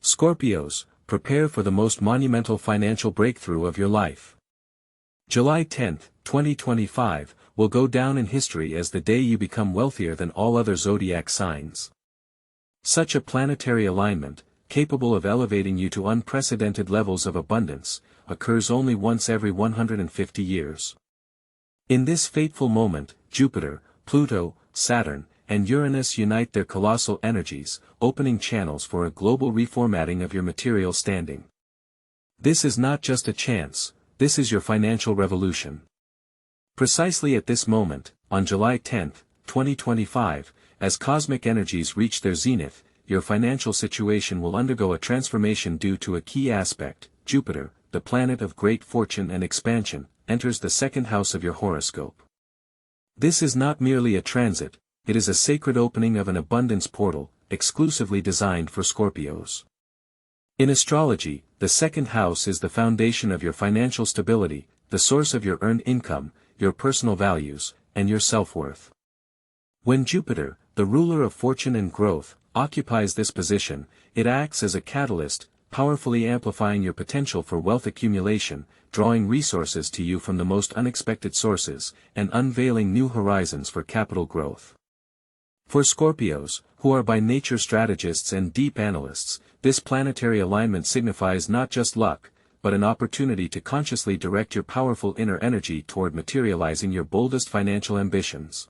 Scorpios, prepare for the most monumental financial breakthrough of your life. July 10, 2025, will go down in history as the day you become wealthier than all other zodiac signs. Such a planetary alignment, capable of elevating you to unprecedented levels of abundance, occurs only once every 150 years. In this fateful moment, Jupiter, Pluto, Saturn, and Uranus unite their colossal energies, opening channels for a global reformatting of your material standing. This is not just a chance, this is your financial revolution. Precisely at this moment, on July 10, 2025, as cosmic energies reach their zenith, your financial situation will undergo a transformation due to a key aspect. Jupiter, the planet of great fortune and expansion, enters the second house of your horoscope. This is not merely a transit, it is a sacred opening of an abundance portal, exclusively designed for Scorpios. In astrology, the second house is the foundation of your financial stability, the source of your earned income, your personal values, and your self-worth. When Jupiter, the ruler of fortune and growth, occupies this position, it acts as a catalyst, powerfully amplifying your potential for wealth accumulation, drawing resources to you from the most unexpected sources, and unveiling new horizons for capital growth. For Scorpios, who are by nature strategists and deep analysts, this planetary alignment signifies not just luck, but an opportunity to consciously direct your powerful inner energy toward materializing your boldest financial ambitions.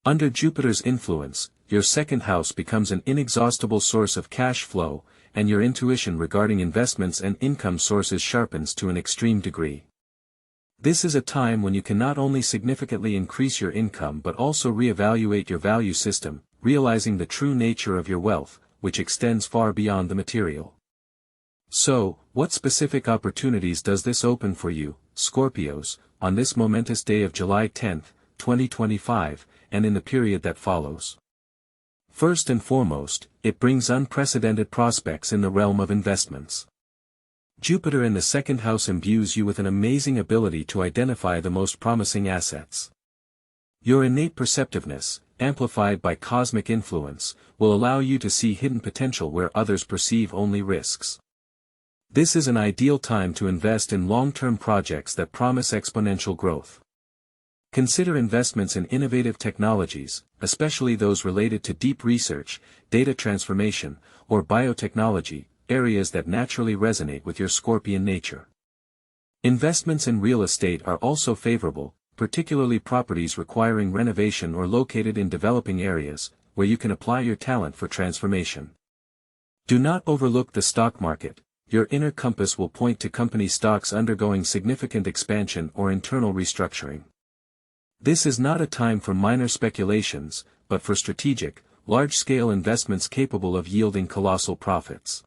Under Jupiter's influence, your second house becomes an inexhaustible source of cash flow, and your intuition regarding investments and income sources sharpens to an extreme degree. This is a time when you can not only significantly increase your income but also reevaluate your value system, realizing the true nature of your wealth, which extends far beyond the material. So, what specific opportunities does this open for you, Scorpios, on this momentous day of July 10, 2025, and in the period that follows? First and foremost, it brings unprecedented prospects in the realm of investments. Jupiter in the second house imbues you with an amazing ability to identify the most promising assets. Your innate perceptiveness, amplified by cosmic influence, will allow you to see hidden potential where others perceive only risks. This is an ideal time to invest in long-term projects that promise exponential growth. Consider investments in innovative technologies, especially those related to deep research, data transformation, or biotechnology, areas that naturally resonate with your Scorpion nature. Investments in real estate are also favorable, particularly properties requiring renovation or located in developing areas, where you can apply your talent for transformation. Do not overlook the stock market. Your inner compass will point to company stocks undergoing significant expansion or internal restructuring. This is not a time for minor speculations, but for strategic, large-scale investments capable of yielding colossal profits.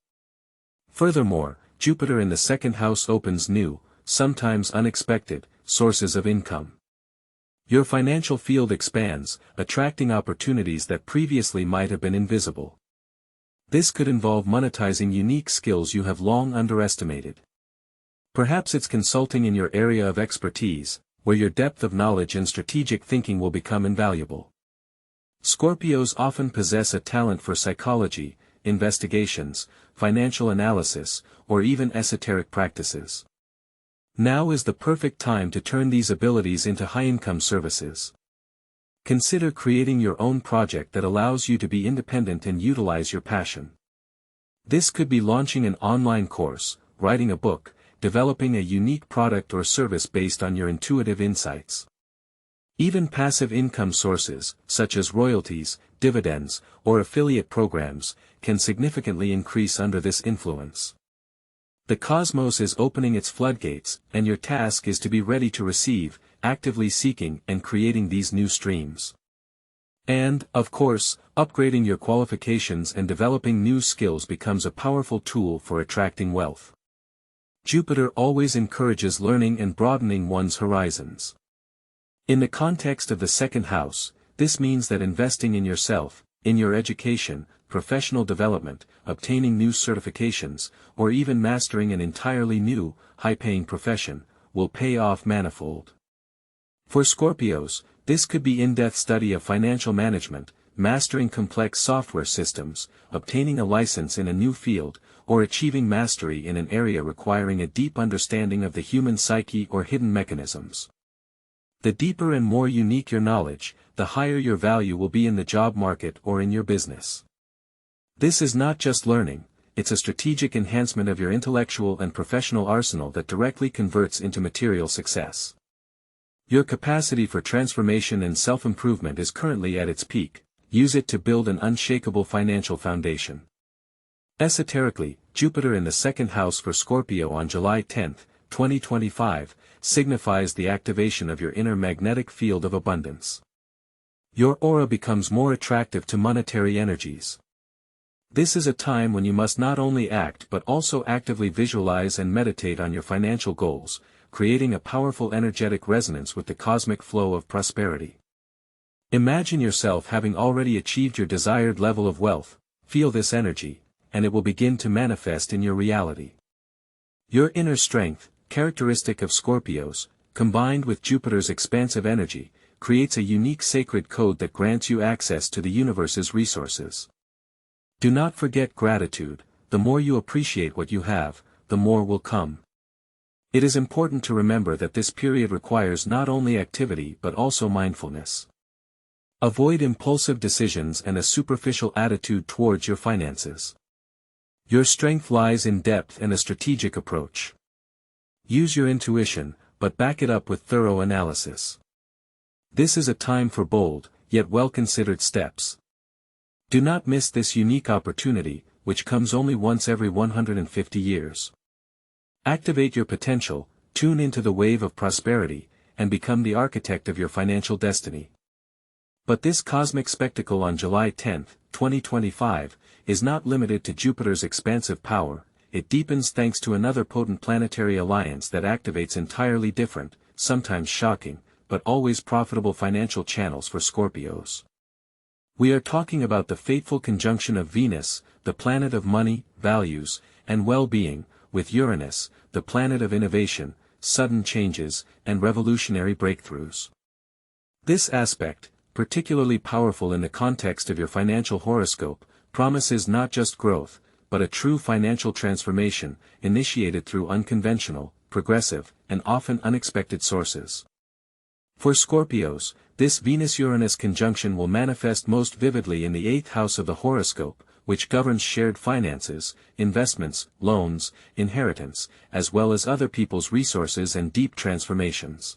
Furthermore, Jupiter in the second house opens new, sometimes unexpected, sources of income. Your financial field expands, attracting opportunities that previously might have been invisible. This could involve monetizing unique skills you have long underestimated. Perhaps it's consulting in your area of expertise, where your depth of knowledge and strategic thinking will become invaluable. Scorpios often possess a talent for psychology, investigations, financial analysis, or even esoteric practices. Now is the perfect time to turn these abilities into high-income services. Consider creating your own project that allows you to be independent and utilize your passion. This could be launching an online course, writing a book, developing a unique product or service based on your intuitive insights. Even passive income sources, such as royalties, dividends, or affiliate programs, can significantly increase under this influence. The cosmos is opening its floodgates, and your task is to be ready to receive, actively seeking and creating these new streams. And, of course, upgrading your qualifications and developing new skills becomes a powerful tool for attracting wealth. Jupiter always encourages learning and broadening one's horizons. In the context of the second house, this means that investing in yourself, in your education, professional development, obtaining new certifications, or even mastering an entirely new, high-paying profession, will pay off manifold. For Scorpios, this could be in-depth study of financial management, mastering complex software systems, obtaining a license in a new field, or achieving mastery in an area requiring a deep understanding of the human psyche or hidden mechanisms. The deeper and more unique your knowledge, the higher your value will be in the job market or in your business. This is not just learning, it's a strategic enhancement of your intellectual and professional arsenal that directly converts into material success. Your capacity for transformation and self-improvement is currently at its peak. Use it to build an unshakable financial foundation. Esoterically, Jupiter in the second house for Scorpio on July 10, 2025, signifies the activation of your inner magnetic field of abundance. Your aura becomes more attractive to monetary energies. This is a time when you must not only act but also actively visualize and meditate on your financial goals, creating a powerful energetic resonance with the cosmic flow of prosperity. Imagine yourself having already achieved your desired level of wealth, feel this energy, and it will begin to manifest in your reality. Your inner strength, characteristic of Scorpios, combined with Jupiter's expansive energy, creates a unique sacred code that grants you access to the universe's resources. Do not forget gratitude. The more you appreciate what you have, the more will come. It is important to remember that this period requires not only activity but also mindfulness. Avoid impulsive decisions and a superficial attitude towards your finances. Your strength lies in depth and a strategic approach. Use your intuition, but back it up with thorough analysis. This is a time for bold, yet well-considered steps. Do not miss this unique opportunity, which comes only once every 150 years. Activate your potential, tune into the wave of prosperity, and become the architect of your financial destiny. But this cosmic spectacle on July 10, 2025, is not limited to Jupiter's expansive power. It deepens thanks to another potent planetary alliance that activates entirely different, sometimes shocking, but always profitable financial channels for Scorpios. We are talking about the fateful conjunction of Venus, the planet of money, values, and well-being, with Uranus, the planet of innovation, sudden changes, and revolutionary breakthroughs. This aspect, particularly powerful in the context of your financial horoscope, promises not just growth, but a true financial transformation, initiated through unconventional, progressive, and often unexpected sources. For Scorpios, this Venus-Uranus conjunction will manifest most vividly in the 8th house of the horoscope, which governs shared finances, investments, loans, inheritance, as well as other people's resources and deep transformations.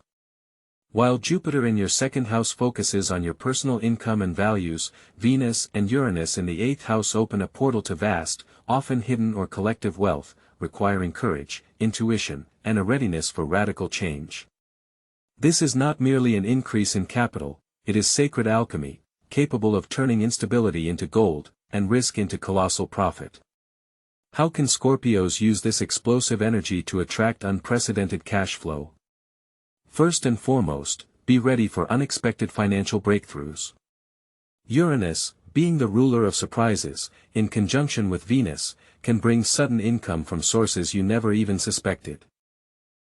While Jupiter in your second house focuses on your personal income and values, Venus and Uranus in the 8th house open a portal to vast, often hidden or collective wealth, requiring courage, intuition, and a readiness for radical change. This is not merely an increase in capital, it is sacred alchemy, capable of turning instability into gold, and risk into colossal profit. How can Scorpios use this explosive energy to attract unprecedented cash flow? First and foremost, be ready for unexpected financial breakthroughs. Uranus, being the ruler of surprises, in conjunction with Venus, can bring sudden income from sources you never even suspected.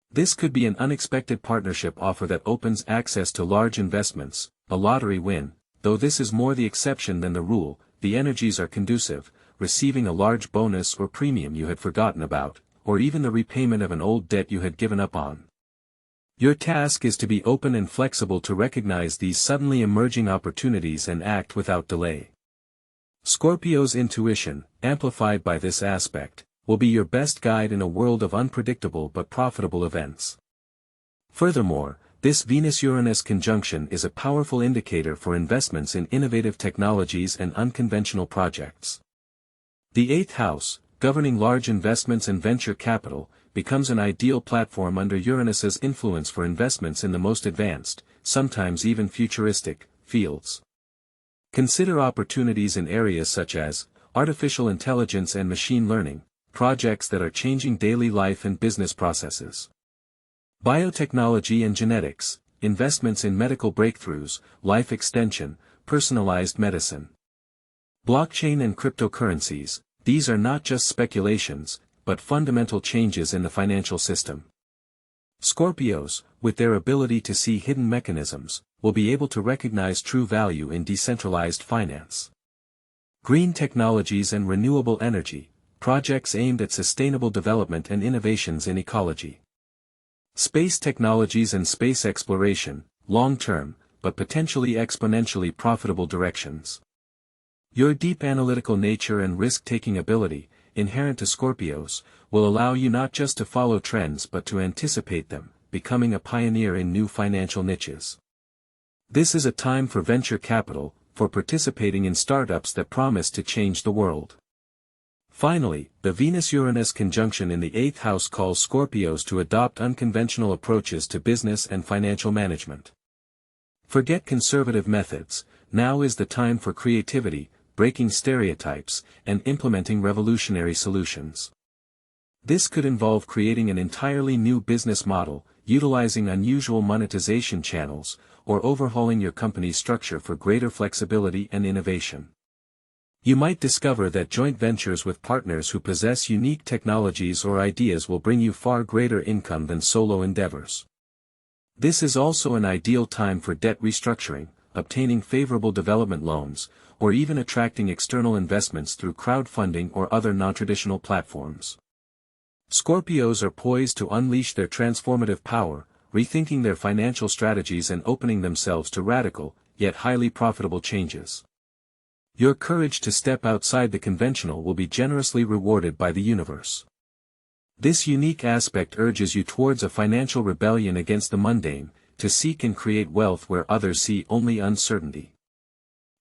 This could be an unexpected partnership offer that opens access to large investments, a lottery win, though this is more the exception than the rule. The energies are conducive, receiving a large bonus or premium you had forgotten about, or even the repayment of an old debt you had given up on. Your task is to be open and flexible to recognize these suddenly emerging opportunities and act without delay. Scorpio's intuition, amplified by this aspect, will be your best guide in a world of unpredictable but profitable events. Furthermore, this Venus-Uranus conjunction is a powerful indicator for investments in innovative technologies and unconventional projects. The 8th house, governing large investments and venture capital, becomes an ideal platform under Uranus's influence for investments in the most advanced, sometimes even futuristic, fields. Consider opportunities in areas such as artificial intelligence and machine learning, projects that are changing daily life and business processes. Biotechnology and genetics, investments in medical breakthroughs, life extension, personalized medicine. Blockchain and cryptocurrencies, these are not just speculations, but fundamental changes in the financial system. Scorpios, with their ability to see hidden mechanisms, will be able to recognize true value in decentralized finance. Green technologies and renewable energy, projects aimed at sustainable development and innovations in ecology. Space technologies and space exploration, long-term, but potentially exponentially profitable directions. Your deep analytical nature and risk-taking ability, inherent to Scorpios, will allow you not just to follow trends but to anticipate them, becoming a pioneer in new financial niches. This is a time for venture capital, for participating in startups that promise to change the world. Finally, the Venus-Uranus conjunction in the 8th house calls Scorpios to adopt unconventional approaches to business and financial management. Forget conservative methods, now is the time for creativity, breaking stereotypes, and implementing revolutionary solutions. This could involve creating an entirely new business model, utilizing unusual monetization channels, or overhauling your company's structure for greater flexibility and innovation. You might discover that joint ventures with partners who possess unique technologies or ideas will bring you far greater income than solo endeavors. This is also an ideal time for debt restructuring, obtaining favorable development loans, or even attracting external investments through crowdfunding or other non-traditional platforms. Scorpios are poised to unleash their transformative power, rethinking their financial strategies and opening themselves to radical, yet highly profitable changes. Your courage to step outside the conventional will be generously rewarded by the universe. This unique aspect urges you towards a financial rebellion against the mundane, to seek and create wealth where others see only uncertainty.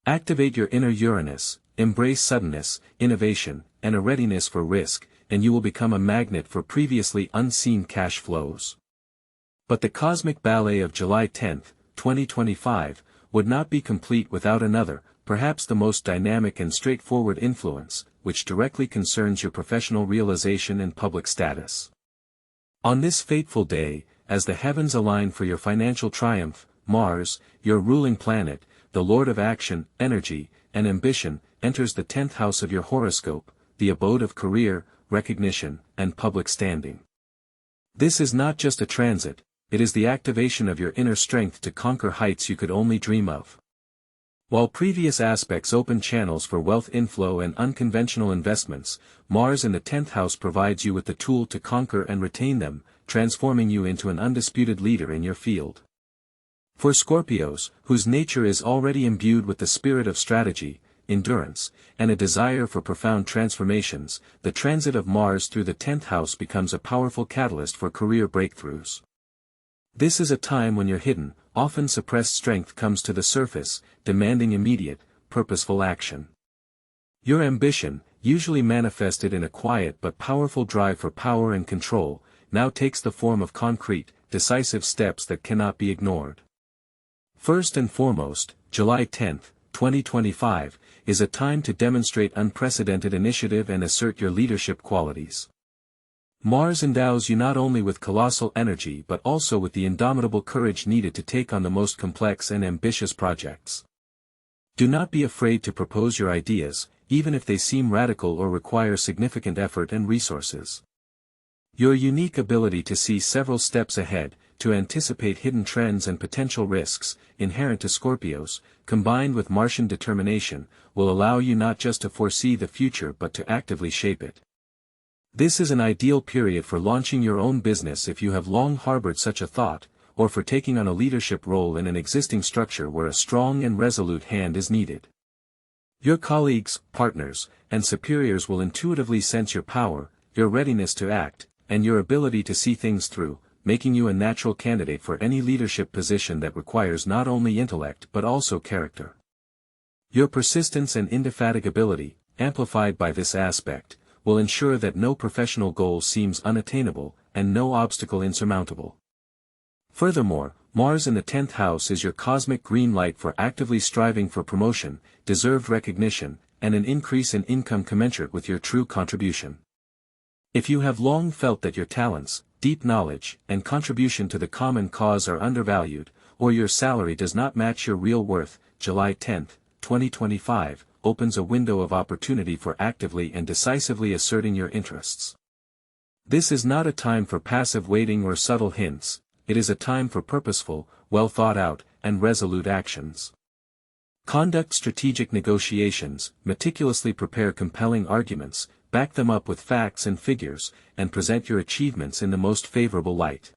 Activate your inner Uranus, embrace suddenness, innovation, and a readiness for risk, and you will become a magnet for previously unseen cash flows. But the cosmic ballet of July 10, 2025, would not be complete without another, perhaps the most dynamic and straightforward influence, which directly concerns your professional realization and public status. On this fateful day, as the heavens align for your financial triumph, Mars, your ruling planet, the Lord of action, energy, and ambition, enters the 10th house of your horoscope, the abode of career, recognition, and public standing. This is not just a transit, it is the activation of your inner strength to conquer heights you could only dream of. While previous aspects open channels for wealth inflow and unconventional investments, Mars in the 10th house provides you with the tool to conquer and retain them, transforming you into an undisputed leader in your field. For Scorpios, whose nature is already imbued with the spirit of strategy, endurance, and a desire for profound transformations, the transit of Mars through the 10th house becomes a powerful catalyst for career breakthroughs. This is a time when your hidden, often suppressed strength comes to the surface, demanding immediate, purposeful action. Your ambition, usually manifested in a quiet but powerful drive for power and control, now takes the form of concrete, decisive steps that cannot be ignored. First and foremost, July 10, 2025, is a time to demonstrate unprecedented initiative and assert your leadership qualities. Mars endows you not only with colossal energy but also with the indomitable courage needed to take on the most complex and ambitious projects. Do not be afraid to propose your ideas, even if they seem radical or require significant effort and resources. Your unique ability to see several steps ahead, to anticipate hidden trends and potential risks, inherent to Scorpios, combined with Martian determination, will allow you not just to foresee the future but to actively shape it. This is an ideal period for launching your own business if you have long harbored such a thought, or for taking on a leadership role in an existing structure where a strong and resolute hand is needed. Your colleagues, partners, and superiors will intuitively sense your power, your readiness to act, and your ability to see things through, making you a natural candidate for any leadership position that requires not only intellect but also character. Your persistence and indefatigability, amplified by this aspect, will ensure that no professional goal seems unattainable, and no obstacle insurmountable. Furthermore, Mars in the 10th house is your cosmic green light for actively striving for promotion, deserved recognition, and an increase in income commensurate with your true contribution. If you have long felt that your talents, deep knowledge, and contribution to the common cause are undervalued, or your salary does not match your real worth, July 10, 2025, opens a window of opportunity for actively and decisively asserting your interests. This is not a time for passive waiting or subtle hints, it is a time for purposeful, well thought out, and resolute actions. Conduct strategic negotiations, meticulously prepare compelling arguments, back them up with facts and figures, and present your achievements in the most favorable light.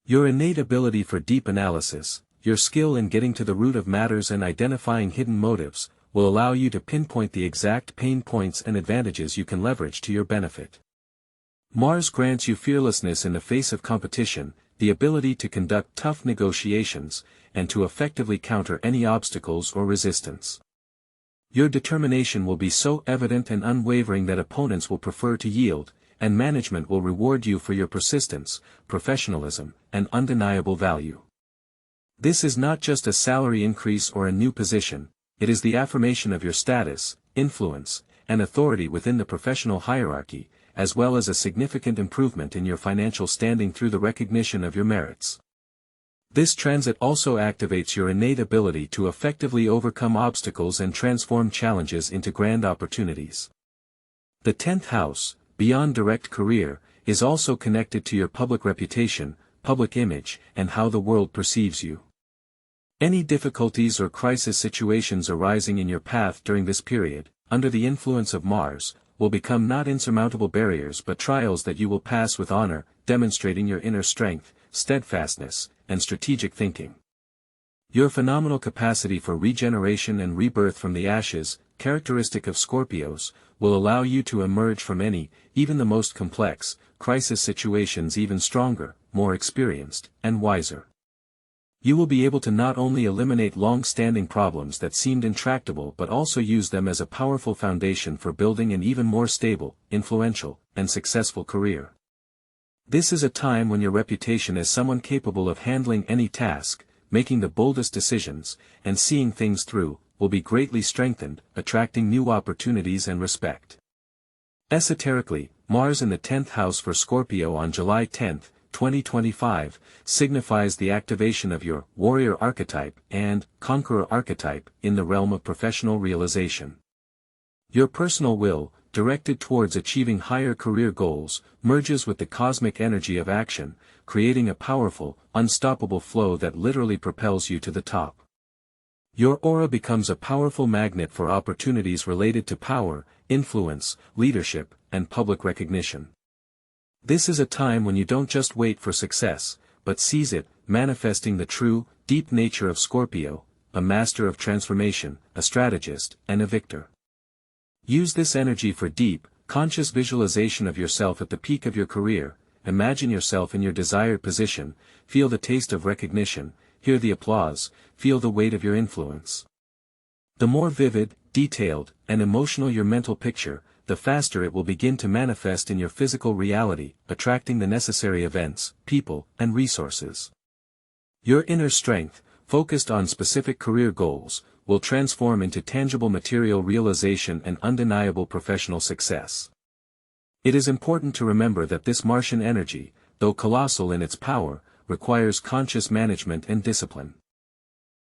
Your innate ability for deep analysis, your skill in getting to the root of matters and identifying hidden motives, will allow you to pinpoint the exact pain points and advantages you can leverage to your benefit. Mars grants you fearlessness in the face of competition, the ability to conduct tough negotiations, and to effectively counter any obstacles or resistance. Your determination will be so evident and unwavering that opponents will prefer to yield, and management will reward you for your persistence, professionalism, and undeniable value. This is not just a salary increase or a new position, it is the affirmation of your status, influence, and authority within the professional hierarchy, as well as a significant improvement in your financial standing through the recognition of your merits. This transit also activates your innate ability to effectively overcome obstacles and transform challenges into grand opportunities. The 10th house, beyond direct career, is also connected to your public reputation, public image, and how the world perceives you. Any difficulties or crisis situations arising in your path during this period, under the influence of Mars, will become not insurmountable barriers but trials that you will pass with honor, demonstrating your inner strength, steadfastness, and strategic thinking. Your phenomenal capacity for regeneration and rebirth from the ashes, characteristic of Scorpios, will allow you to emerge from any, even the most complex, crisis situations even stronger, more experienced, and wiser. You will be able to not only eliminate long-standing problems that seemed intractable but also use them as a powerful foundation for building an even more stable, influential, and successful career. This is a time when your reputation as someone capable of handling any task, making the boldest decisions, and seeing things through, will be greatly strengthened, attracting new opportunities and respect. Esoterically, Mars in the 10th house for Scorpio on July 10, 2025, signifies the activation of your warrior archetype and conqueror archetype in the realm of professional realization. Your personal will, directed towards achieving higher career goals, merges with the cosmic energy of action, creating a powerful, unstoppable flow that literally propels you to the top. Your aura becomes a powerful magnet for opportunities related to power, influence, leadership, and public recognition. This is a time when you don't just wait for success, but seize it, manifesting the true, deep nature of Scorpio, a master of transformation, a strategist, and a victor. Use this energy for deep, conscious visualization of yourself at the peak of your career. Imagine yourself in your desired position, feel the taste of recognition, hear the applause, feel the weight of your influence. The more vivid, detailed, and emotional your mental picture, the faster it will begin to manifest in your physical reality, attracting the necessary events, people, and resources. Your inner strength, focused on specific career goals, will transform into tangible material realization and undeniable professional success. It is important to remember that this Martian energy, though colossal in its power, requires conscious management and discipline.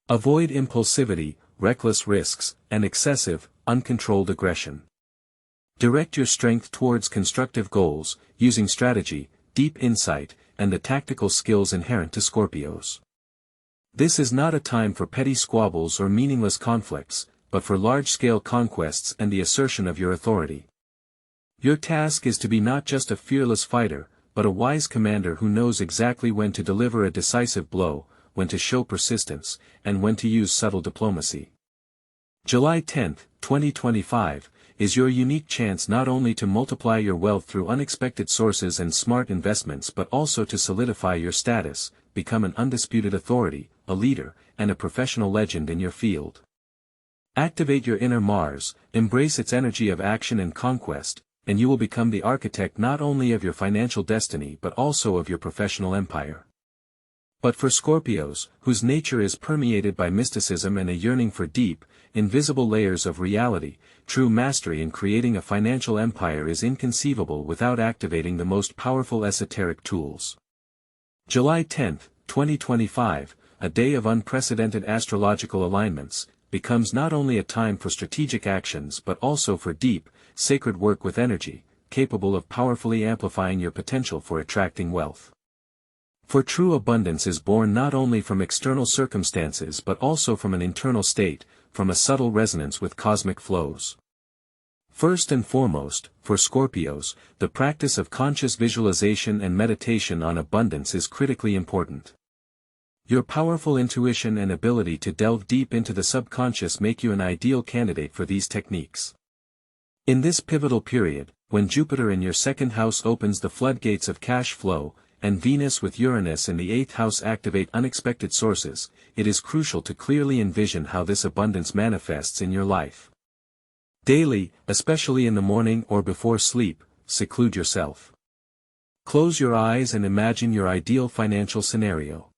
Avoid impulsivity, reckless risks, and excessive, uncontrolled aggression. Direct your strength towards constructive goals, using strategy, deep insight, and the tactical skills inherent to Scorpios. This is not a time for petty squabbles or meaningless conflicts, but for large-scale conquests and the assertion of your authority. Your task is to be not just a fearless fighter, but a wise commander who knows exactly when to deliver a decisive blow, when to show persistence, and when to use subtle diplomacy. July 10, 2025, is your unique chance not only to multiply your wealth through unexpected sources and smart investments but also to solidify your status, become an undisputed authority, a leader, and a professional legend in your field. Activate your inner Mars, embrace its energy of action and conquest, and you will become the architect not only of your financial destiny but also of your professional empire. But for Scorpios, whose nature is permeated by mysticism and a yearning for deep, invisible layers of reality, true mastery in creating a financial empire is inconceivable without activating the most powerful esoteric tools. July 10, 2025, a day of unprecedented astrological alignments, becomes not only a time for strategic actions but also for deep, sacred work with energy, capable of powerfully amplifying your potential for attracting wealth. For true abundance is born not only from external circumstances but also from an internal state, from a subtle resonance with cosmic flows. First and foremost, for Scorpios, the practice of conscious visualization and meditation on abundance is critically important. Your powerful intuition and ability to delve deep into the subconscious make you an ideal candidate for these techniques. In this pivotal period, when Jupiter in your second house opens the floodgates of cash flow, and Venus with Uranus in the eighth house activate unexpected sources, it is crucial to clearly envision how this abundance manifests in your life. Daily, especially in the morning or before sleep, seclude yourself. Close your eyes and imagine your ideal financial scenario.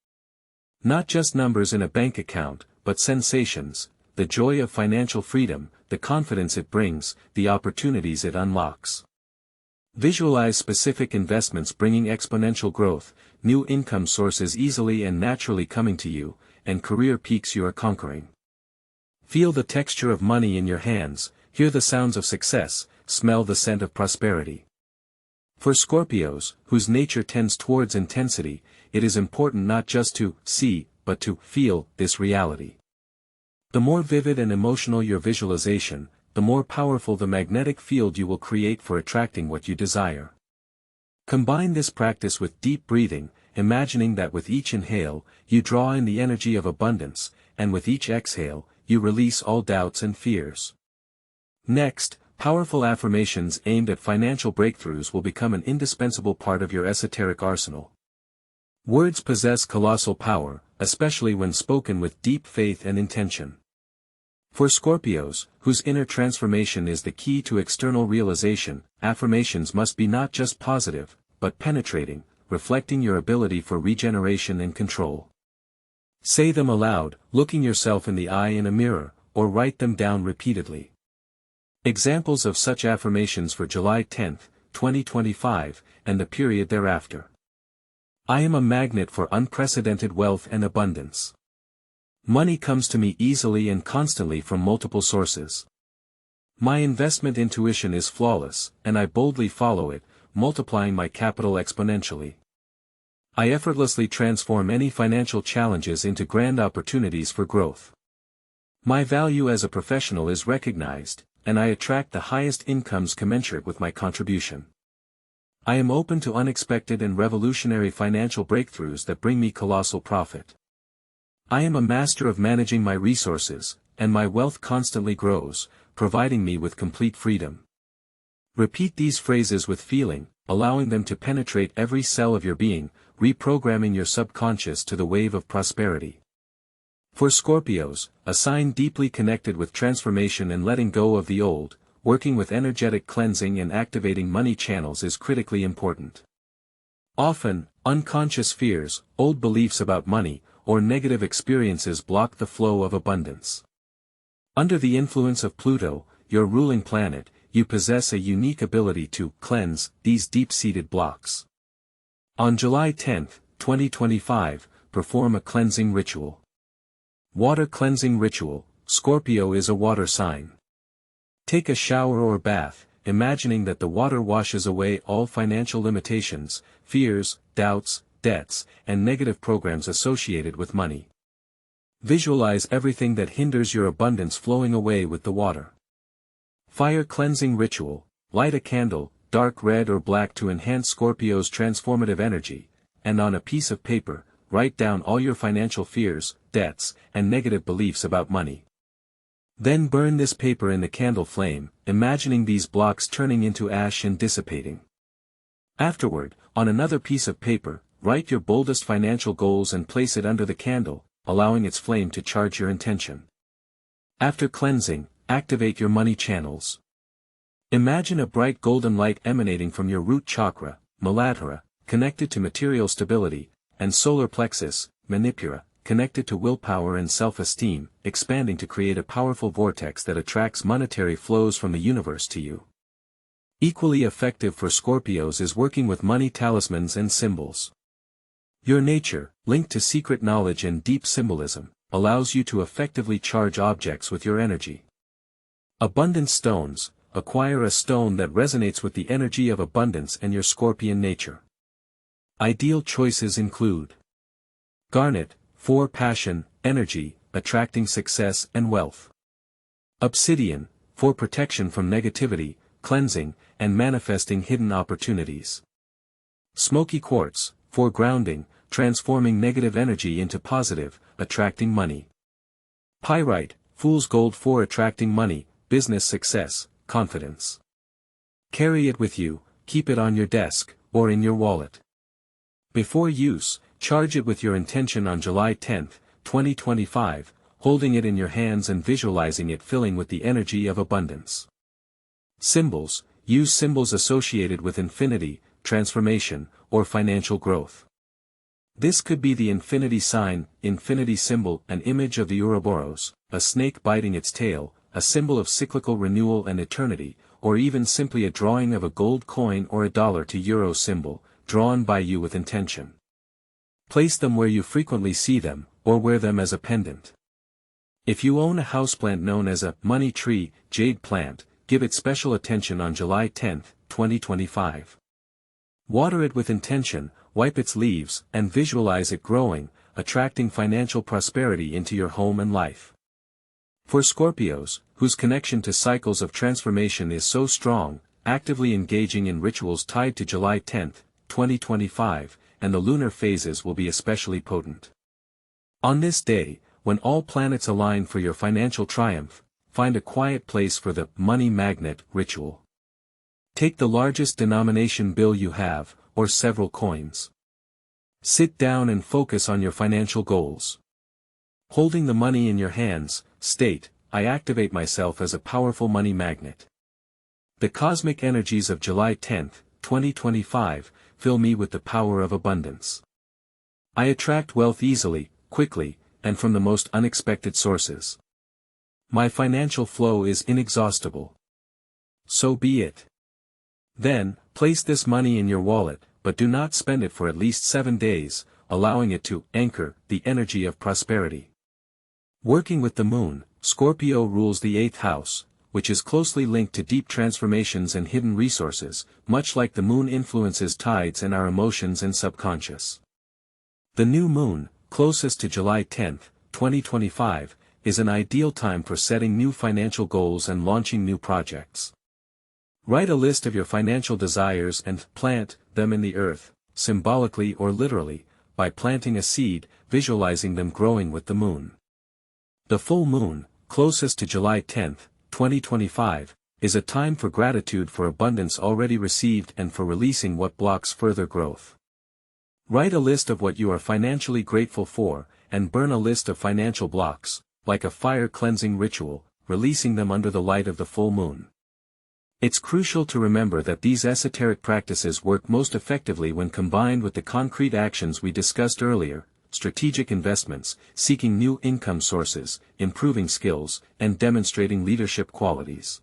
Not just numbers in a bank account, but sensations, the joy of financial freedom, the confidence it brings, the opportunities it unlocks. Visualize specific investments bringing exponential growth, new income sources easily and naturally coming to you, and career peaks you are conquering. Feel the texture of money in your hands, hear the sounds of success, smell the scent of prosperity. For Scorpios, whose nature tends towards intensity, it is important not just to see, but to feel this reality. The more vivid and emotional your visualization, the more powerful the magnetic field you will create for attracting what you desire. Combine this practice with deep breathing, imagining that with each inhale, you draw in the energy of abundance, and with each exhale, you release all doubts and fears. Next, powerful affirmations aimed at financial breakthroughs will become an indispensable part of your esoteric arsenal. Words possess colossal power, especially when spoken with deep faith and intention. For Scorpios, whose inner transformation is the key to external realization, affirmations must be not just positive, but penetrating, reflecting your ability for regeneration and control. Say them aloud, looking yourself in the eye in a mirror, or write them down repeatedly. Examples of such affirmations for July 10, 2025, and the period thereafter. I am a magnet for unprecedented wealth and abundance. Money comes to me easily and constantly from multiple sources. My investment intuition is flawless, and I boldly follow it, multiplying my capital exponentially. I effortlessly transform any financial challenges into grand opportunities for growth. My value as a professional is recognized, and I attract the highest incomes commensurate with my contribution. I am open to unexpected and revolutionary financial breakthroughs that bring me colossal profit. I am a master of managing my resources, and my wealth constantly grows, providing me with complete freedom. Repeat these phrases with feeling, allowing them to penetrate every cell of your being, reprogramming your subconscious to the wave of prosperity. For Scorpios, a sign deeply connected with transformation and letting go of the old, working with energetic cleansing and activating money channels is critically important. Often, unconscious fears, old beliefs about money, or negative experiences block the flow of abundance. Under the influence of Pluto, your ruling planet, you possess a unique ability to cleanse these deep-seated blocks. On July 10, 2025, perform a cleansing ritual. Water cleansing ritual. Scorpio is a water sign. Take a shower or bath, imagining that the water washes away all financial limitations, fears, doubts, debts, and negative programs associated with money. Visualize everything that hinders your abundance flowing away with the water. Fire cleansing ritual. Light a candle, dark red or black to enhance Scorpio's transformative energy, and on a piece of paper, write down all your financial fears, debts, and negative beliefs about money. Then burn this paper in the candle flame, imagining these blocks turning into ash and dissipating. Afterward, on another piece of paper, write your boldest financial goals and place it under the candle, allowing its flame to charge your intention. After cleansing, activate your money channels. Imagine a bright golden light emanating from your root chakra, Muladhara, connected to material stability, and solar plexus, Manipura, connected to willpower and self-esteem, expanding to create a powerful vortex that attracts monetary flows from the universe to you. Equally effective for Scorpios is working with money talismans and symbols. Your nature, linked to secret knowledge and deep symbolism, allows you to effectively charge objects with your energy. Abundance stones. acquire a stone that resonates with the energy of abundance and your Scorpion nature. Ideal choices include garnet, for passion, energy, attracting success and wealth. Obsidian, for protection from negativity, cleansing, and manifesting hidden opportunities. Smoky quartz, for grounding, transforming negative energy into positive, attracting money. Pyrite, fool's gold, for attracting money, business success, confidence. Carry it with you, keep it on your desk, or in your wallet. Before use, charge it with your intention on July 10, 2025, holding it in your hands and visualizing it filling with the energy of abundance. Symbols, use symbols associated with infinity, transformation, or financial growth. This could be the infinity sign, infinity symbol, an image of the Ouroboros, a snake biting its tail, a symbol of cyclical renewal and eternity, or even simply a drawing of a gold coin or a dollar to euro symbol, drawn by you with intention. Place them where you frequently see them, or wear them as a pendant. If you own a houseplant known as a money tree, jade plant, give it special attention on July 10, 2025. Water it with intention, wipe its leaves, and visualize it growing, attracting financial prosperity into your home and life. For Scorpios, whose connection to cycles of transformation is so strong, actively engaging in rituals tied to July 10, 2025, and the lunar phases will be especially potent. On this day, when all planets align for your financial triumph, find a quiet place for the money magnet ritual. Take the largest denomination bill you have, or several coins. Sit down and focus on your financial goals. Holding the money in your hands, state, I activate myself as a powerful money magnet. The cosmic energies of July 10, 2025, fill me with the power of abundance. I attract wealth easily, quickly, and from the most unexpected sources. My financial flow is inexhaustible. So be it. Then, place this money in your wallet, but do not spend it for at least 7 days, allowing it to anchor the energy of prosperity. Working with the moon, Scorpio rules the 8th house, which is closely linked to deep transformations and hidden resources, much like the moon influences tides and our emotions and subconscious. The new moon, closest to July 10, 2025, is an ideal time for setting new financial goals and launching new projects. Write a list of your financial desires and plant them in the earth, symbolically or literally, by planting a seed, visualizing them growing with the moon. The full moon, closest to July 10, 2025, is a time for gratitude for abundance already received and for releasing what blocks further growth. Write a list of what you are financially grateful for, and burn a list of financial blocks, like a fire cleansing ritual, releasing them under the light of the full moon. It's crucial to remember that these esoteric practices work most effectively when combined with the concrete actions we discussed earlier: strategic investments, seeking new income sources, improving skills, and demonstrating leadership qualities.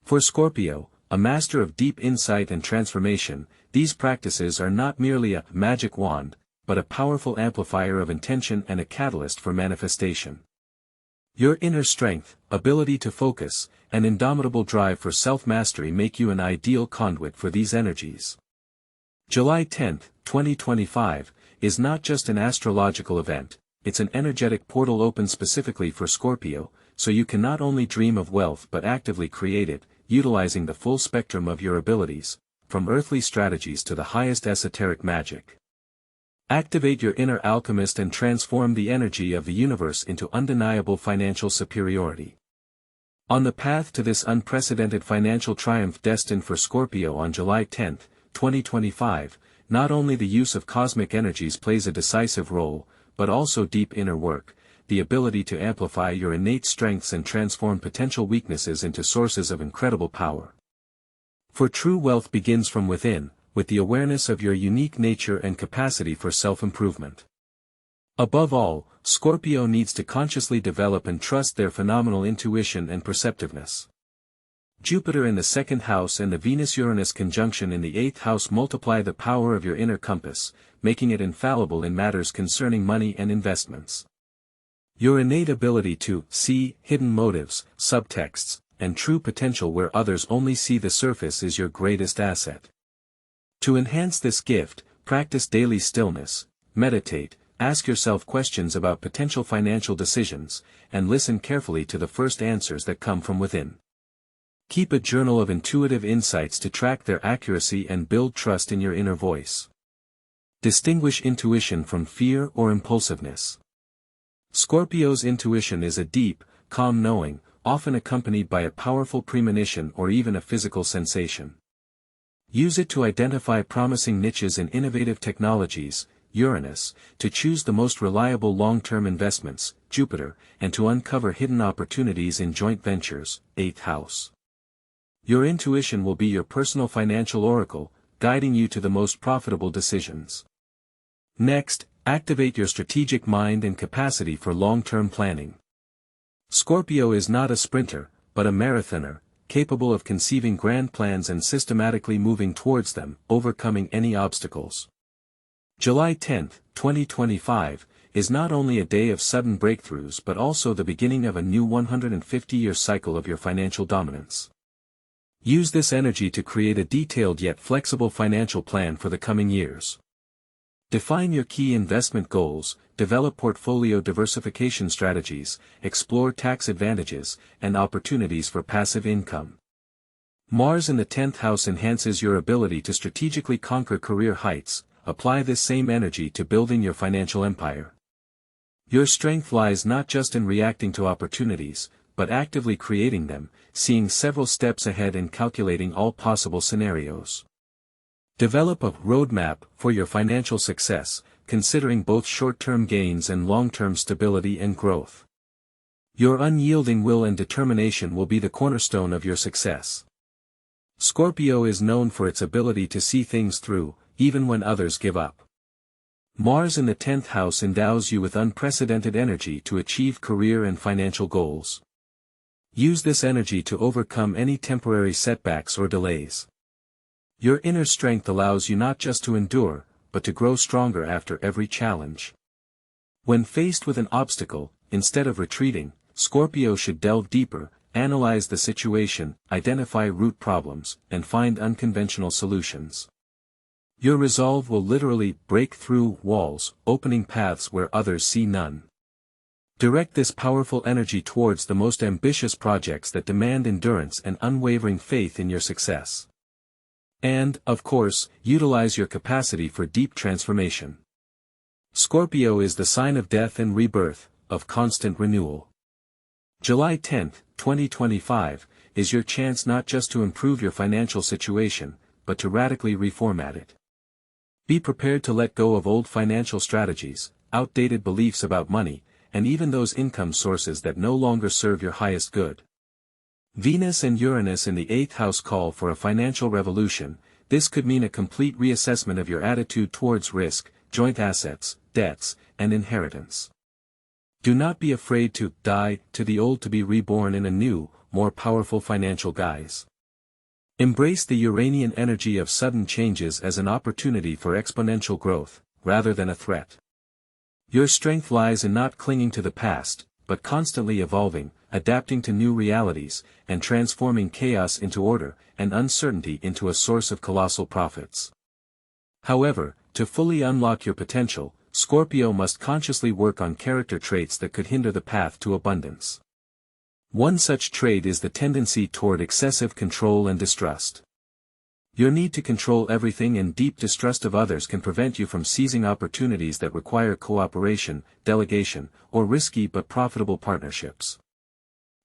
For Scorpio, a master of deep insight and transformation, these practices are not merely a magic wand, but a powerful amplifier of intention and a catalyst for manifestation. Your inner strength, ability to focus, and indomitable drive for self-mastery make you an ideal conduit for these energies. July 10, 2025, is not just an astrological event, it's an energetic portal open specifically for Scorpio, so you can not only dream of wealth but actively create it, utilizing the full spectrum of your abilities, from earthly strategies to the highest esoteric magic. Activate your inner alchemist and transform the energy of the universe into undeniable financial superiority. On the path to this unprecedented financial triumph destined for Scorpio on July 10, 2025, not only the use of cosmic energies plays a decisive role, but also deep inner work, the ability to amplify your innate strengths and transform potential weaknesses into sources of incredible power. For true wealth begins from within, with the awareness of your unique nature and capacity for self-improvement. Above all, Scorpio needs to consciously develop and trust their phenomenal intuition and perceptiveness. Jupiter in the 2nd house and the Venus-Uranus conjunction in the 8th house multiply the power of your inner compass, making it infallible in matters concerning money and investments. Your innate ability to see hidden motives, subtexts, and true potential where others only see the surface is your greatest asset. To enhance this gift, practice daily stillness, meditate, ask yourself questions about potential financial decisions, and listen carefully to the first answers that come from within. Keep a journal of intuitive insights to track their accuracy and build trust in your inner voice. Distinguish intuition from fear or impulsiveness. Scorpio's intuition is a deep, calm knowing, often accompanied by a powerful premonition or even a physical sensation. Use it to identify promising niches in innovative technologies, Uranus, to choose the most reliable long-term investments, Jupiter, and to uncover hidden opportunities in joint ventures, 8th house. Your intuition will be your personal financial oracle, guiding you to the most profitable decisions. Next, activate your strategic mind and capacity for long-term planning. Scorpio is not a sprinter, but a marathoner, capable of conceiving grand plans and systematically moving towards them, overcoming any obstacles. July 10, 2025, is not only a day of sudden breakthroughs but also the beginning of a new 150-year cycle of your financial dominance. Use this energy to create a detailed yet flexible financial plan for the coming years. Define your key investment goals, develop portfolio diversification strategies, explore tax advantages, and opportunities for passive income. Mars in the 10th house enhances your ability to strategically conquer career heights. Apply this same energy to building your financial empire. Your strength lies not just in reacting to opportunities, but actively creating them, seeing several steps ahead and calculating all possible scenarios. Develop a roadmap for your financial success, considering both short-term gains and long-term stability and growth. Your unyielding will and determination will be the cornerstone of your success. Scorpio is known for its ability to see things through, even when others give up. Mars in the 10th house endows you with unprecedented energy to achieve career and financial goals. Use this energy to overcome any temporary setbacks or delays. Your inner strength allows you not just to endure, but to grow stronger after every challenge. When faced with an obstacle, instead of retreating, Scorpio should delve deeper, analyze the situation, identify root problems, and find unconventional solutions. Your resolve will literally break through walls, opening paths where others see none. Direct this powerful energy towards the most ambitious projects that demand endurance and unwavering faith in your success. And, of course, utilize your capacity for deep transformation. Scorpio is the sign of death and rebirth, of constant renewal. July 10, 2025, is your chance not just to improve your financial situation, but to radically reformat it. Be prepared to let go of old financial strategies, outdated beliefs about money, and even those income sources that no longer serve your highest good. Venus and Uranus in the 8th house call for a financial revolution. This could mean a complete reassessment of your attitude towards risk, joint assets, debts, and inheritance. Do not be afraid to die to the old to be reborn in a new, more powerful financial guise. Embrace the Uranian energy of sudden changes as an opportunity for exponential growth, rather than a threat. Your strength lies in not clinging to the past, but constantly evolving, adapting to new realities, and transforming chaos into order, and uncertainty into a source of colossal profits. However, to fully unlock your potential, Scorpio must consciously work on character traits that could hinder the path to abundance. One such trait is the tendency toward excessive control and distrust. Your need to control everything and deep distrust of others can prevent you from seizing opportunities that require cooperation, delegation, or risky but profitable partnerships.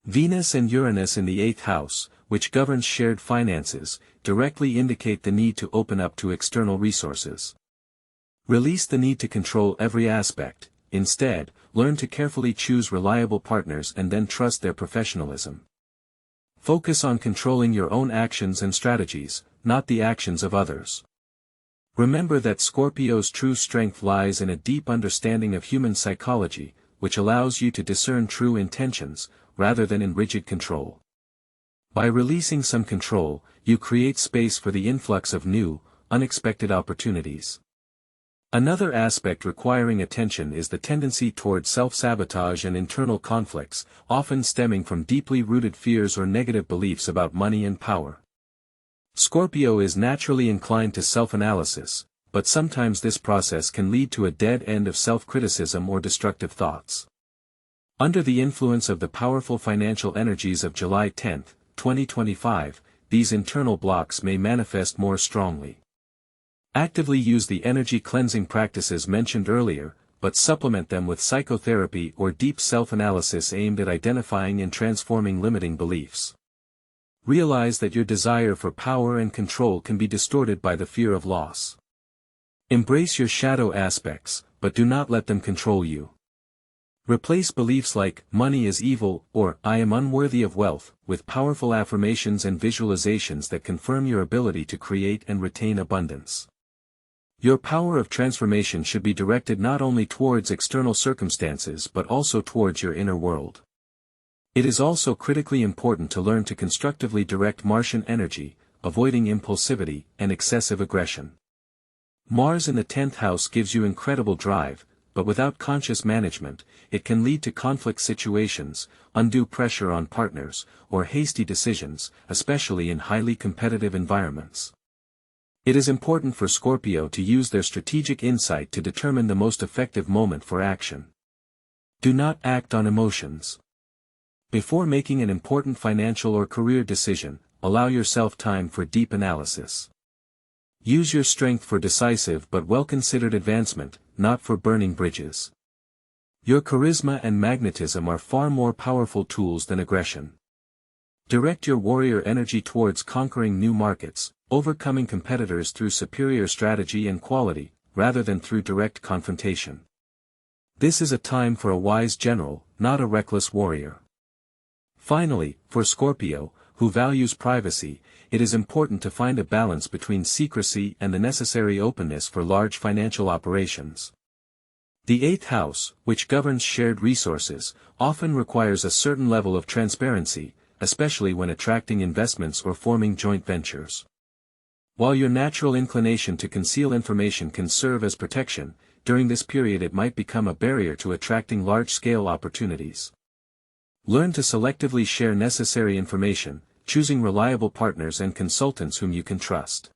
Venus and Uranus in the 8th house, which governs shared finances, directly indicate the need to open up to external resources. Release the need to control every aspect. Instead, learn to carefully choose reliable partners and then trust their professionalism. Focus on controlling your own actions and strategies, not the actions of others. Remember that Scorpio's true strength lies in a deep understanding of human psychology, which allows you to discern true intentions, rather than in rigid control. By releasing some control, you create space for the influx of new, unexpected opportunities. Another aspect requiring attention is the tendency toward self-sabotage and internal conflicts, often stemming from deeply rooted fears or negative beliefs about money and power. Scorpio is naturally inclined to self-analysis, but sometimes this process can lead to a dead end of self-criticism or destructive thoughts. Under the influence of the powerful financial energies of July 10, 2025, these internal blocks may manifest more strongly. Actively use the energy cleansing practices mentioned earlier, but supplement them with psychotherapy or deep self-analysis aimed at identifying and transforming limiting beliefs. Realize that your desire for power and control can be distorted by the fear of loss. Embrace your shadow aspects, but do not let them control you. Replace beliefs like, money is evil, or, I am unworthy of wealth, with powerful affirmations and visualizations that confirm your ability to create and retain abundance. Your power of transformation should be directed not only towards external circumstances but also towards your inner world. It is also critically important to learn to constructively direct Martian energy, avoiding impulsivity and excessive aggression. Mars in the 10th house gives you incredible drive, but without conscious management, it can lead to conflict situations, undue pressure on partners, or hasty decisions, especially in highly competitive environments. It is important for Scorpio to use their strategic insight to determine the most effective moment for action. Do not act on emotions. Before making an important financial or career decision, allow yourself time for deep analysis. Use your strength for decisive but well-considered advancement, not for burning bridges. Your charisma and magnetism are far more powerful tools than aggression. Direct your warrior energy towards conquering new markets, overcoming competitors through superior strategy and quality, rather than through direct confrontation. This is a time for a wise general, not a reckless warrior. Finally, for Scorpio, who values privacy, it is important to find a balance between secrecy and the necessary openness for large financial operations. The 8th house, which governs shared resources, often requires a certain level of transparency, especially when attracting investments or forming joint ventures. While your natural inclination to conceal information can serve as protection, during this period it might become a barrier to attracting large-scale opportunities. Learn to selectively share necessary information, choosing reliable partners and consultants whom you can trust.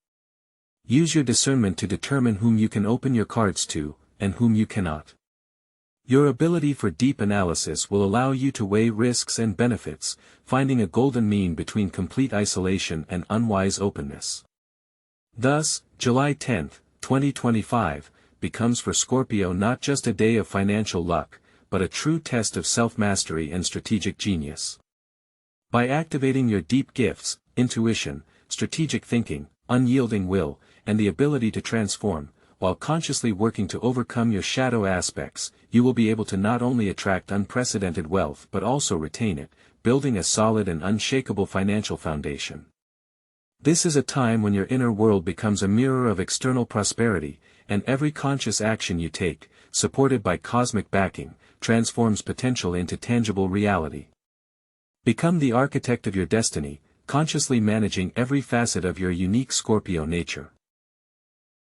Use your discernment to determine whom you can open your cards to, and whom you cannot. Your ability for deep analysis will allow you to weigh risks and benefits, finding a golden mean between complete isolation and unwise openness. Thus, July 10, 2025, becomes for Scorpio not just a day of financial luck, but a true test of self-mastery and strategic genius. By activating your deep gifts, intuition, strategic thinking, unyielding will, and the ability to transform, while consciously working to overcome your shadow aspects, you will be able to not only attract unprecedented wealth but also retain it, building a solid and unshakable financial foundation. This is a time when your inner world becomes a mirror of external prosperity, and every conscious action you take, supported by cosmic backing, transforms potential into tangible reality. Become the architect of your destiny, consciously managing every facet of your unique Scorpio nature.